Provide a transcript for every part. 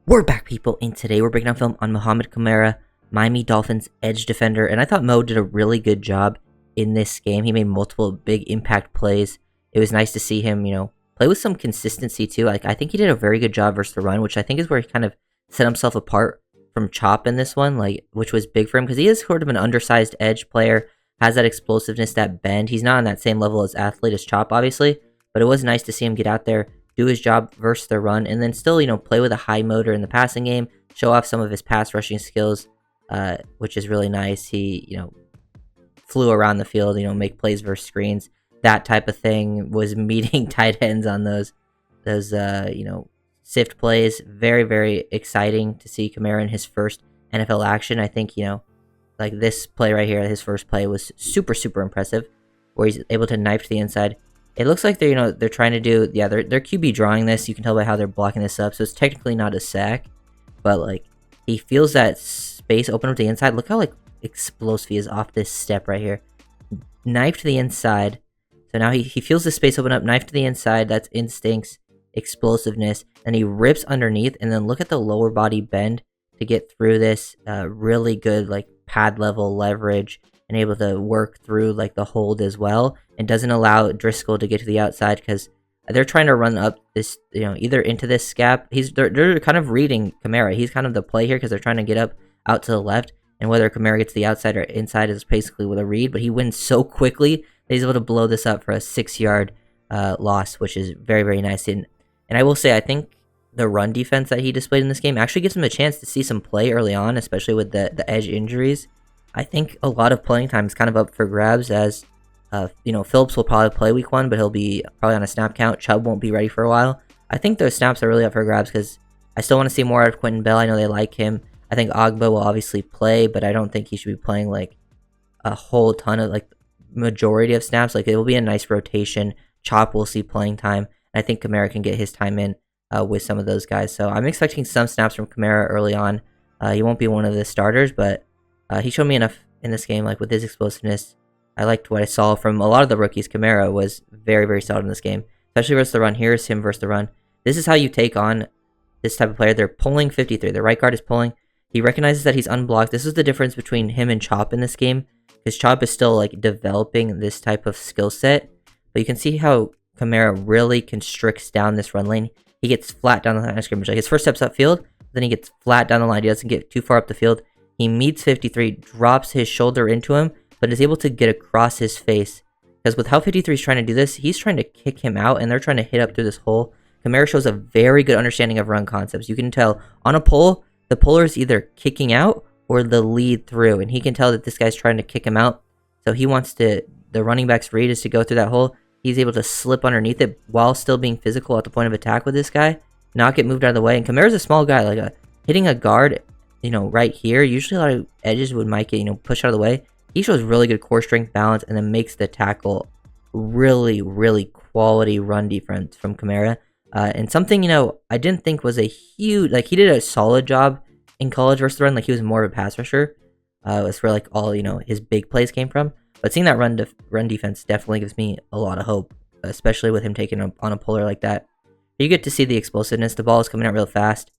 We're back, people, and today we're breaking down film on Mohamed Kamara, Miami Dolphins edge defender, and I thought Mo did a really good job in this game. He made multiple big impact plays. It was nice to see him, play with some consistency too. Like, I think he did a very good job versus the run, which I think is where he kind of set himself apart from Chop in this one, which was big for him because he is sort of an undersized edge player, has that explosiveness, that bend. He's not on that same level as athlete as Chop, obviously, but it was nice to see him get out there, do his job versus the run, and then still, play with a high motor in the passing game, show off some of his pass rushing skills, which is really nice. He, flew around the field, make plays versus screens, that type of thing. Was meeting tight ends on those sift plays. Very, very exciting to see Kamara in his first NFL action. I think, like this play right here, his first play was super, super impressive, where he's able to knife to the inside. It looks like they're, they're trying to do, they're QB drawing this. You can tell by how they're blocking this up. So it's technically not a sack, but he feels that space open up to the inside. Look how explosive he is off this step right here. Knife to the inside. So now he feels the space open up, knife to the inside. That's instincts, explosiveness, and he rips underneath. And then look at the lower body bend to get through this. Really good pad level leverage, and able to work through the hold as well, and doesn't allow Driscoll to get to the outside because they're trying to run up this, either into this gap. They're kind of reading Kamara. He's kind of the play here because they're trying to get up out to the left, and whether Kamara gets the outside or inside is basically with a read. But he wins so quickly that he's able to blow this up for a 6-yard loss, which is very, very nice. And I will say, I think the run defense that he displayed in this game actually gives him a chance to see some play early on, especially with the edge injuries. I think a lot of playing time is kind of up for grabs as, Phillips will probably play week 1, but he'll be probably on a snap count. Chubb won't be ready for a while. I think those snaps are really up for grabs because I still want to see more out of Quentin Bell. I know they like him. I think Ogba will obviously play, but I don't think he should be playing a whole ton of majority of snaps. It will be a nice rotation. Chop will see playing time, and I think Kamara can get his time in with some of those guys. So I'm expecting some snaps from Kamara early on. He won't be one of the starters, but he showed me enough in this game, with his explosiveness. I liked what I saw from a lot of the rookies. Kamara was very, very solid in this game, especially versus the run. Here's him versus the run. This is how you take on this type of player. They're pulling 53. The right guard is pulling. He recognizes that he's unblocked. This is the difference between him and Chop in this game, because Chop is still developing this type of skill set. But you can see how Kamara really constricts down this run lane. He gets flat down the line of scrimmage. His first step's upfield, then he gets flat down the line. He doesn't get too far up the field. He meets 53, drops his shoulder into him, but is able to get across his face. Because with how 53 is trying to do this, he's trying to kick him out, and they're trying to hit up through this hole. Kamara shows a very good understanding of run concepts. You can tell on a pull, the puller is either kicking out or the lead through, and he can tell that this guy's trying to kick him out. So he wants the running back's read is to go through that hole. He's able to slip underneath it while still being physical at the point of attack with this guy, not get moved out of the way. And Kamara's a small guy, hitting a guard, right here. Usually a lot of edges might get, pushed out of the way. He shows really good core strength, balance, and then makes the tackle. Really, really quality run defense from Kamara. And something, I didn't think was a huge, he did a solid job in college versus the run. He was more of a pass rusher. It was where, all, his big plays came from. But seeing that run defense definitely gives me a lot of hope, especially with him taking on a puller like that. You get to see the explosiveness. The ball is coming out real fast.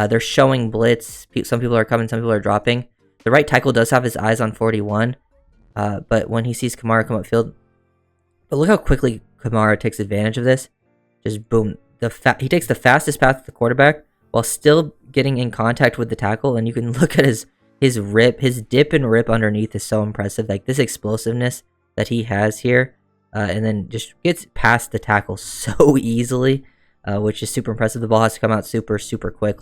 They're showing blitz. Some people are coming, some people are dropping. The right tackle does have his eyes on 41, but when he sees Kamara come upfield, but look how quickly Kamara takes advantage of this. Just boom. He takes the fastest path to the quarterback while still getting in contact with the tackle, and you can look at his dip and rip underneath is so impressive. This explosiveness that he has here, and then just gets past the tackle so easily. Which is super impressive. The ball has to come out super, super quick,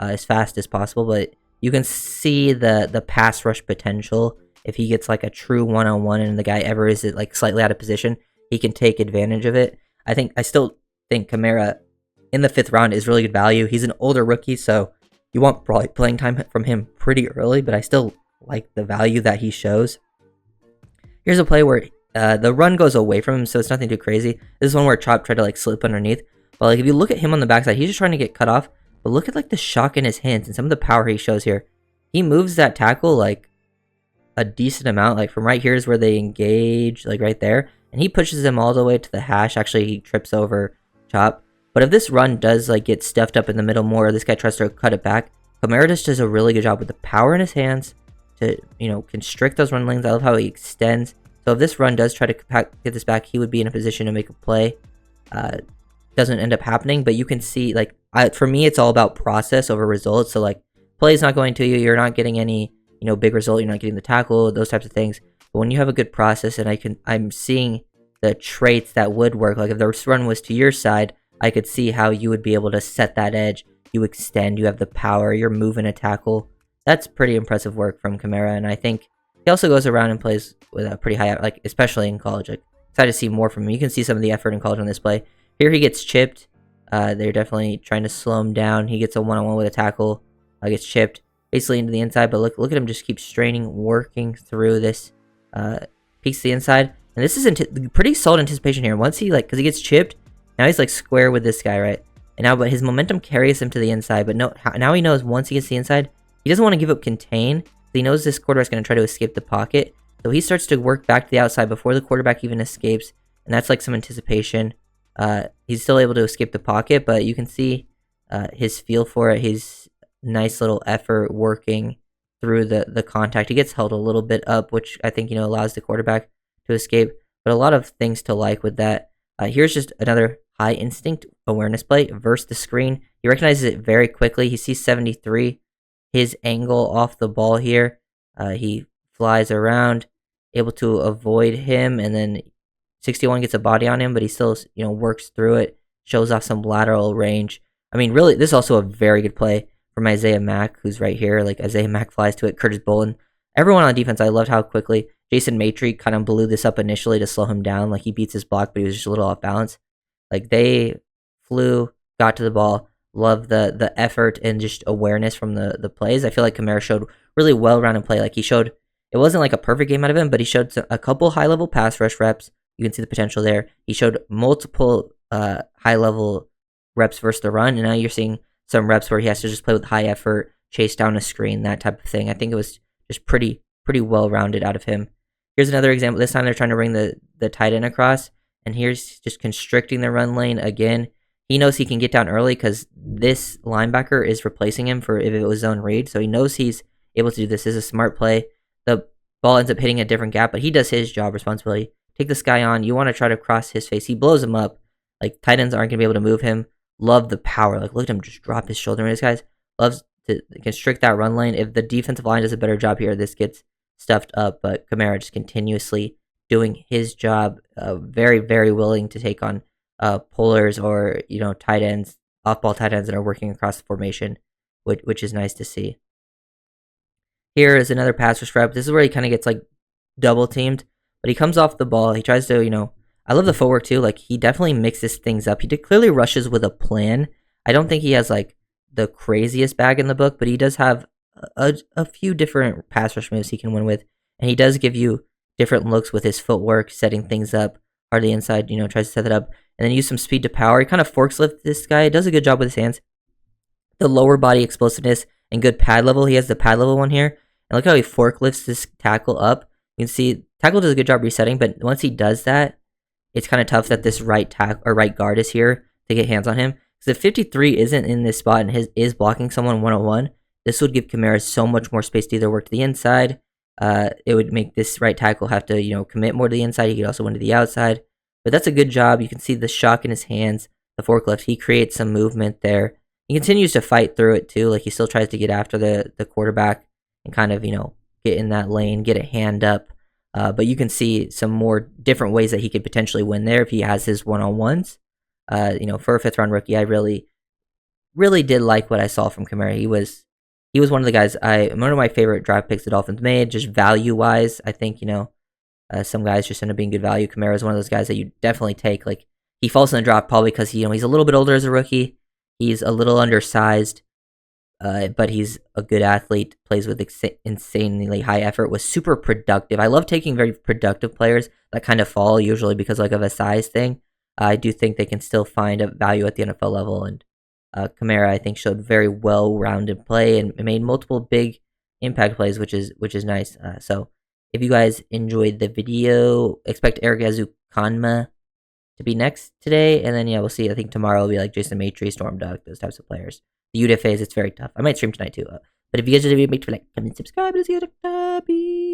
as fast as possible. But you can see the pass rush potential. If he gets a true one-on-one and the guy ever is slightly out of position, he can take advantage of it. I still think Kamara in the 5th round is really good value. He's an older rookie, so you want probably playing time from him pretty early. But I still like the value that he shows. Here's a play where the run goes away from him, so it's nothing too crazy. This is one where Chop tried to slip underneath. But if you look at him on the backside, he's just trying to get cut off. But look at the shock in his hands and some of the power he shows here. He moves that tackle a decent amount. From right here is where they engage, right there. And he pushes him all the way to the hash. Actually, he trips over Chop. But if this run does like get stuffed up in the middle more, or this guy tries to cut it back, Kamara just does a really good job with the power in his hands to, constrict those run lanes. I love how he extends. So if this run does try to get this back, he would be in a position to make a play. Doesn't end up happening, but you can see, like, for me, it's all about process over results. So, like, play is not going to you. You're not getting any, big result. You're not getting the tackle, those types of things. But when you have a good process, and I'm seeing the traits that would work. Like, if the run was to your side, I could see how you would be able to set that edge. You extend, you have the power, you're moving a tackle. That's pretty impressive work from Kamara, and I think he also goes around and plays with a pretty high, like, especially in college. Like, excited to see more from him. You can see some of the effort in college on this play. Here he gets chipped. They're definitely trying to slow him down. He gets a one-on-one with a tackle. Gets chipped basically into the inside, but look at him just keep straining, working through this. Peeks to the inside, and this is pretty solid anticipation here. Once he, like, because he gets chipped, now he's like square with this guy, right? And now, but his momentum carries him to the inside. But no, now he knows once he gets to the inside, he doesn't want to give up contain. So he knows this quarterback's going to try to escape the pocket. So he starts to work back to the outside before the quarterback even escapes, and that's like some anticipation. He's still able to escape the pocket, but you can see his feel for it, his nice little effort working through the contact. He gets held a little bit up, which I think, allows the quarterback to escape. But a lot of things to like with that. Here's just another high instinct awareness play versus the screen. He recognizes it very quickly. He sees 73. His angle off the ball here. He flies around, able to avoid him, and then 61 gets a body on him, but he still, works through it, shows off some lateral range. I mean, really, this is also a very good play from Isaiah Mack, who's right here. Like, Isaiah Mack flies to it, Curtis Bolin. Everyone on defense, I loved how quickly Jason Matry kind of blew this up initially to slow him down. Like, he beats his block, but he was just a little off balance. Like, they flew, got to the ball, loved the effort and just awareness from the plays. I feel like Kamara showed really well-rounded play. Like, he showed, it wasn't like a perfect game out of him, but he showed a couple high-level pass rush reps. You can see the potential there. He showed multiple high-level reps versus the run, and now you're seeing some reps where he has to just play with high effort, chase down a screen, that type of thing. I think it was just pretty well-rounded out of him. Here's another example. This time they're trying to bring the tight end across, and here's just constricting the run lane again. He knows he can get down early because this linebacker is replacing him for if it was zone read, so he knows he's able to do this. This is a smart play. The ball ends up hitting a different gap, but he does his job responsibility. Take this guy on. You want to try to cross his face. He blows him up. Like, tight ends aren't going to be able to move him. Love the power. Like, look at him just drop his shoulder. This guy loves to constrict that run lane. If the defensive line does a better job here, this gets stuffed up. But Kamara just continuously doing his job. Very, very willing to take on pullers or, tight ends, off-ball tight ends that are working across the formation, which is nice to see. Here is another pass rush rep. This is where he kind of gets, like, double-teamed. But he comes off the ball. He tries to, I love the footwork too. Like, he definitely mixes things up. He clearly rushes with a plan. I don't think he has, like, the craziest bag in the book, but he does have a few different pass rush moves he can win with. And he does give you different looks with his footwork, setting things up. Hardly inside, tries to set it up. And then use some speed to power. He kind of forks lift this guy. Does a good job with his hands. The lower body explosiveness and good pad level. He has the pad level one here. And look how he fork lifts this tackle up. You can see tackle does a good job resetting, but once he does that, it's kind of tough that this right guard is here to get hands on him. Because if 53 isn't in this spot and is blocking someone one-on-one, this would give Kamara so much more space to either work to the inside. It would make this right tackle have to, commit more to the inside. He could also win to the outside. But that's a good job. You can see the shock in his hands, the forklift. He creates some movement there. He continues to fight through it too. Like, he still tries to get after the quarterback and kind of, get in that lane, get a hand up. But you can see some more different ways that he could potentially win there if he has his one-on-ones. For a fifth-round rookie, I really, really did like what I saw from Kamara. He was one of the guys, one of my favorite draft picks the Dolphins made, just value-wise. I think, some guys just end up being good value. Kamara is one of those guys that you definitely take. Like, he falls in the draft probably because he's a little bit older as a rookie. He's a little undersized. But he's a good athlete, plays with insanely high effort, was super productive. I love taking very productive players that kind of fall, usually because of a size thing. I do think they can still find a value at the NFL level, and Kamara, I think, showed very well-rounded play and made multiple big impact plays, which is nice. So if you guys enjoyed the video, expect Eric Azukanma to be next today, and then yeah, we'll see. I think tomorrow will be like Jason Matry, Storm Duck, those types of players. The UDFAs, it's very tough. I might stream tonight too. But if you guys are make sure to like, comment, subscribe, and see you next time.